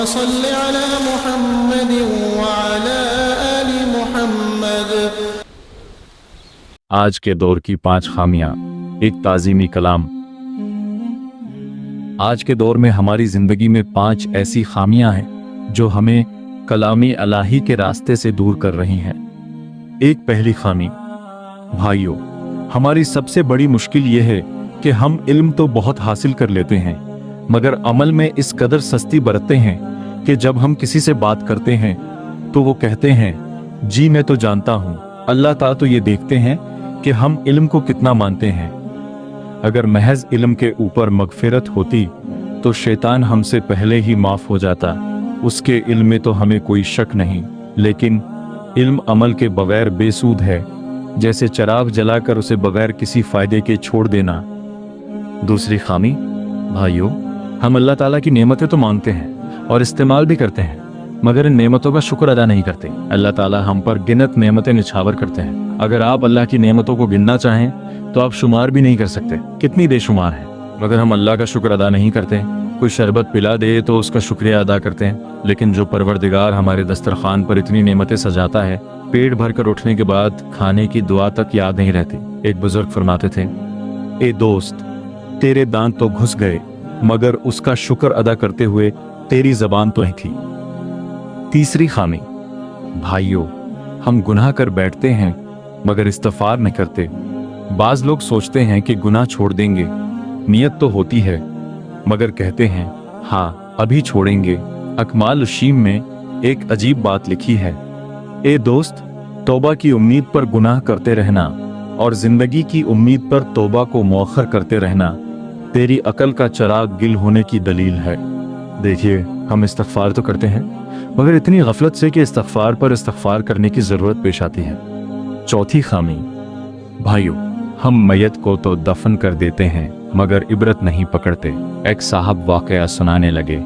صل على محمد وعلى آل محمد۔ آج کے دور کی 5 خامیاں، ایک تعظیمی کلام۔ آج کے دور میں ہماری زندگی میں 5 ایسی خامیاں ہیں جو ہمیں کلامی الہی کے راستے سے دور کر رہی ہیں۔ ایک پہلی خامی، بھائیو، ہماری سب سے بڑی مشکل یہ ہے کہ ہم علم تو بہت حاصل کر لیتے ہیں مگر عمل میں اس قدر سستی برتتے ہیں کہ جب ہم کسی سے بات کرتے ہیں تو وہ کہتے ہیں جی میں تو جانتا ہوں، اللہ تعالیٰ تو یہ دیکھتے ہیں کہ ہم علم کو کتنا مانتے ہیں۔ اگر محض علم کے اوپر مغفرت ہوتی تو شیطان ہم سے پہلے ہی معاف ہو جاتا، اس کے علم میں تو ہمیں کوئی شک نہیں، لیکن علم عمل کے بغیر بے سود ہے، جیسے چراغ جلا کر اسے بغیر کسی فائدے کے چھوڑ دینا۔ دوسری خامی، بھائیو، ہم اللہ تعالیٰ کی نعمتیں تو مانتے ہیں اور استعمال بھی کرتے ہیں مگر ان نعمتوں کا شکر ادا نہیں کرتے۔ اللہ تعالیٰ ہم پر گنت نعمتیں نچھاور کرتے ہیں، اگر آپ اللہ کی نعمتوں کو گننا چاہیں تو آپ شمار بھی نہیں کر سکتے، کتنی بے شمار ہیں، مگر ہم اللہ کا شکر ادا نہیں کرتے۔ کوئی شربت پلا دے تو اس کا شکریہ ادا کرتے ہیں، لیکن جو پروردگار ہمارے دسترخوان پر اتنی نعمتیں سجاتا ہے، پیٹ بھر کر اٹھنے کے بعد کھانے کی دعا تک یاد نہیں رہتی۔ ایک بزرگ فرماتے تھے، اے دوست، تیرے دانت تو گھس گئے مگر اس کا شکر ادا کرتے ہوئے تیری زبان تو ہی تھی۔ تیسری خامی، بھائیو، ہم گناہ کر بیٹھتے ہیں مگر استغفار نہیں کرتے۔ بعض لوگ سوچتے ہیں کہ گناہ چھوڑ دیں گے، نیت تو ہوتی ہے مگر کہتے ہیں ہاں ابھی چھوڑیں گے۔ اکمال الشیم میں ایک عجیب بات لکھی ہے، اے دوست، توبہ کی امید پر گناہ کرتے رہنا اور زندگی کی امید پر توبہ کو مؤخر کرتے رہنا تیری عقل کا چراغ گل ہونے کی دلیل ہے۔ دیکھیے، ہم استغفار تو کرتے ہیں مگر اتنی غفلت سے کہ استغفار پر استغفار کرنے کی ضرورت پیش آتی ہے۔ چوتھی خامی، بھائیو، ہم میت کو تو دفن کر دیتے ہیں مگر عبرت نہیں پکڑتے۔ ایک صاحب واقعہ سنانے لگے،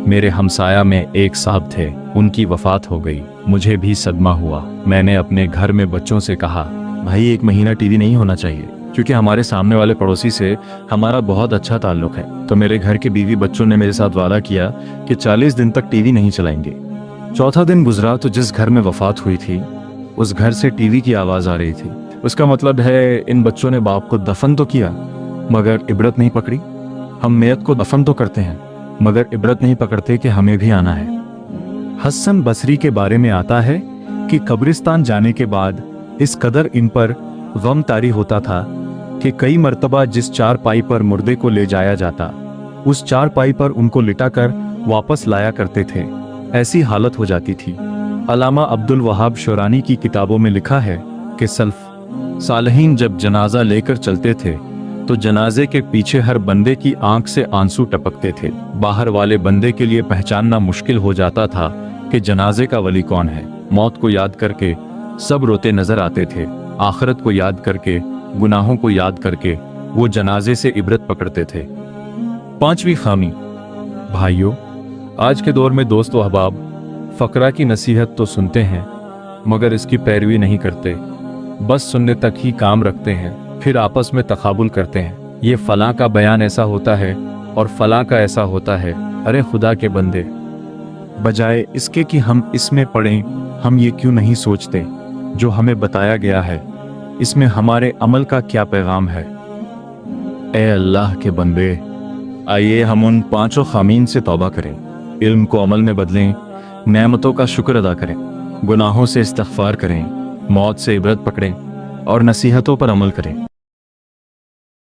میرے ہمسایہ میں ایک صاحب تھے، ان کی وفات ہو گئی، مجھے بھی صدمہ ہوا۔ میں نے اپنے گھر میں بچوں سے کہا بھائی 1 مہینہ ٹی وی نہیں ہونا چاہیے، کیونکہ ہمارے سامنے والے پڑوسی سے ہمارا بہت اچھا تعلق ہے۔ تو میرے گھر کے بیوی بچوں نے میرے ساتھ وعدہ کیا کہ 40 دن تک ٹی وی نہیں چلائیں گے۔ چوتھا دن گزرا تو جس گھر میں وفات ہوئی تھی اس گھر سے ٹی وی کی آواز آ رہی تھی۔ اس کا مطلب ہے ان بچوں نے باپ کو دفن تو کیا مگر عبرت نہیں پکڑی۔ ہم میت کو دفن تو کرتے ہیں مگر عبرت نہیں پکڑتے کہ ہمیں بھی آنا ہے۔ حسن بصری کے بارے میں آتا ہے کہ قبرستان جانے کے بعد اس قدر ان پر غم طاری ہوتا تھا کہ کئی مرتبہ جس چارپائی پر مردے کو لے جایا جاتا اس چارپائی پر ان کو لٹا کر واپس لایا کرتے تھے، ایسی حالت ہو جاتی تھی۔ علامہ عبد الوہاب شورانی کی کتابوں میں لکھا ہے کہ سلف صالحین جب جنازہ لے کر چلتے تھے تو جنازے کے پیچھے ہر بندے کی آنکھ سے آنسو ٹپکتے تھے۔ باہر والے بندے کے لیے پہچاننا مشکل ہو جاتا تھا کہ جنازے کا ولی کون ہے۔ موت کو یاد کر کے سب روتے نظر آتے تھے، آخرت کو یاد کر کے، گناہوں کو یاد کر کے وہ جنازے سے عبرت پکڑتے تھے۔ پانچویں خامی، بھائیو، آج کے دور میں دوست و احباب فقرہ کی نصیحت تو سنتے ہیں مگر اس کی پیروی نہیں کرتے، بس سننے تک ہی کام رکھتے ہیں، پھر آپس میں تقابل کرتے ہیں، یہ فلاں کا بیان ایسا ہوتا ہے اور فلاں کا ایسا ہوتا ہے۔ ارے خدا کے بندے، بجائے اس کے کہ ہم اس میں پڑھیں، ہم یہ کیوں نہیں سوچتے جو ہمیں بتایا گیا ہے اس میں ہمارے عمل کا کیا پیغام ہے؟ اے اللہ کے بندے، آئیے ہم ان 5 خامین سے توبہ کریں، علم کو عمل میں بدلیں، نعمتوں کا شکر ادا کریں، گناہوں سے استغفار کریں، موت سے عبرت پکڑیں اور نصیحتوں پر عمل کریں۔